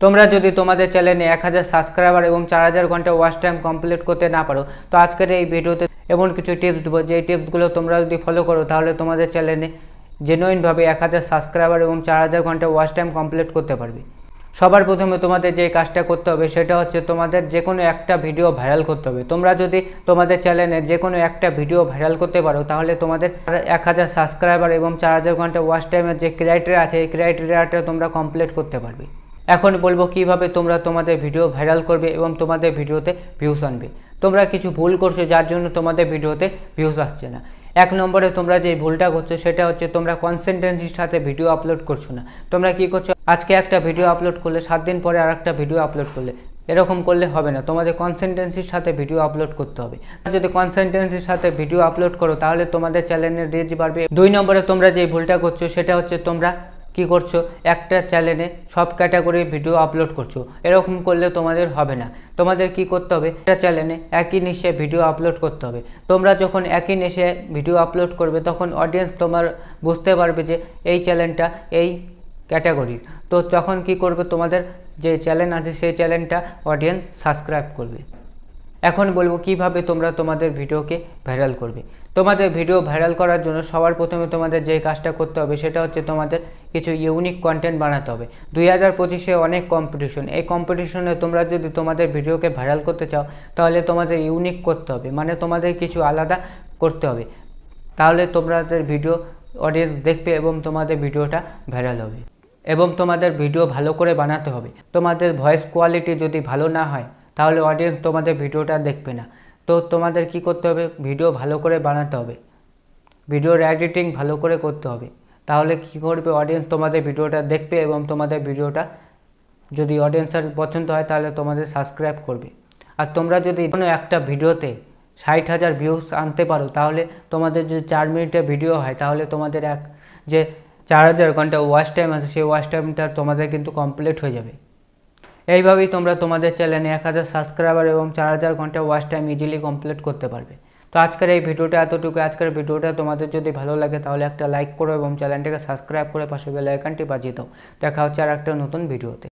তোমরা যদি তোমাদের চ্যানেলে 1000 সাবস্ক্রাইবার এবং 4000 ঘন্টা ওয়াচ টাইম কমপ্লিট করতে না পারো, তো আজকের এই ভিডিওতে এমন কিছু টিপস দেবো যে টিপসগুলো তোমরা যদি ফলো করো তাহলে তোমাদের চ্যানেলে জেনুইনভাবে 1000 সাবস্ক্রাইবার এবং 4000 ঘন্টা ওয়াচ টাইম কমপ্লিট করতে পারবে। সবার প্রথমে তোমাদের যে কাজটা করতে হবে সেটা হচ্ছে তোমাদের যে কোনো একটা ভিডিও ভাইরাল করতে হবে। তোমরা যদি তোমাদের চ্যানেলে যে কোনো একটা ভিডিও ভাইরাল করতে পারো তাহলে তোমাদের 1000 সাবস্ক্রাইবার এবং 4000 ঘন্টা ওয়াচ টাইমের যে ক্রাইটেরিয়া আছে এই ক্রাইটেরিয়াটা তোমরা কমপ্লিট করতে পারবে। এখন বলবো কিভাবে তোমরা তোমাদের ভিডিও ভাইরাল করবে এবং তোমাদের ভিডিওতে ভিউজ আনবে। তোমরা কিছু ভুল করছো যার জন্য তোমাদের ভিডিওতে ভিউজ আসছে না। এক নম্বরে তোমরা যে ভুলটা করছো সেটা হচ্ছে তোমরা কনসিস্টেন্সির সাথে ভিডিও আপলোড করছো না। তোমরা কি করছো, আজকে একটা ভিডিও আপলোড করলে 7 দিন পরে আর একটা ভিডিও আপলোড করলে, এরকম করলে হবে না। তোমাদের কনসিস্টেন্সির সাথে ভিডিও আপলোড করতে হবে। যদি কনসিস্টেন্সির সাথে ভিডিও আপলোড করো তাহলে তোমাদের চ্যানেলের রিচ বাড়বে। 2 নম্বরে তোমরা যে ভুলটা করছো সেটা হচ্ছে তোমরা কি করছো, একটা চ্যানেলে সব ক্যাটাগরির ভিডিও আপলোড করছো। এরকম করলে তোমাদের হবে না। তোমাদের কি করতে হবে, একটা চ্যানেলে একই নিশে ভিডিও আপলোড করতে হবে। তোমরা যখন একই নিশে ভিডিও আপলোড করবে তখন অডিয়েন্স তোমার বুঝতে পারবে যে এই চ্যানেলটা এই ক্যাটাগরির। তো তখন কি করবে, তোমাদের যে চ্যানেল আছে সেই চ্যানেলটা অডিয়েন্স সাবস্ক্রাইব করবে। এখন বলবো কিভাবে তোমরা তোমাদের ভিডিওকে ভাইরাল করবে। তোমাদের ভিডিও ভাইরাল করার জন্য সবার প্রথমে তোমাদের যে কাজটা করতে হবে সেটা হচ্ছে তোমাদের কিছু ইউনিক কন্টেন্ট বানাতে হবে। 2025-এ অনেক কম্পিটিশন, এই কম্পিটিশনে তোমরা যদি তোমাদের ভিডিওকে ভাইরাল করতে চাও তাহলে তোমাদের ইউনিক করতে হবে, মানে তোমাদের কিছু আলাদা করতে হবে। তাহলে তোমাদের ভিডিও অডিয়েন্স দেখবে এবং তোমাদের ভিডিওটা ভাইরাল হবে। এবং তোমাদের ভিডিও ভালো করে বানাতে হবে। তোমাদের ভয়েস কোয়ালিটি যদি ভালো না হয় তাহলে অডিয়েন্স তোমাদের ভিডিওটা দেখবে না। তো তোমাদের কি করতে হবে, ভিডিও ভালো করে বানাতে হবে, ভিডিওর এডিটিং ভালো করে করতে হবে। তাহলে কি করবে, অডিয়েন্স তোমাদের ভিডিওটা দেখবে এবং তোমাদের ভিডিওটা যদি অডিয়েন্সের পছন্দ হয় তাহলে তোমাদের সাবস্ক্রাইব করবে। আর তোমরা যদি কোনো একটা ভিডিওতে 60,000 ভিউজ আনতে পারো তাহলে তোমাদের যদি 4 মিনিটের ভিডিও হয় তাহলে তোমাদের যে 4000 ঘন্টা ওয়াচ টাইম আছে সেই ওয়াচ টাইমটা তোমাদের কিন্তু কমপ্লিট হয়ে যাবে। এইভাবেই তোমরা তোমাদের চ্যানেলে 1000 সাবস্ক্রাইবার এবং 4000 ঘন্টা ওয়াচ টাইম ইজিলি কমপ্লিট করতে পারবে। তো আজকের এই ভিডিওটা এতটুকু। আজকের ভিডিওটা তোমাদের যদি ভালো লাগে তাহলে একটা লাইক করো এবং চ্যানেলটাকে সাবস্ক্রাইব করে পাশে বেল আইকনটি বাজিয়ে দাও। দেখা হচ্ছে আর একটা নতুন ভিডিওতে।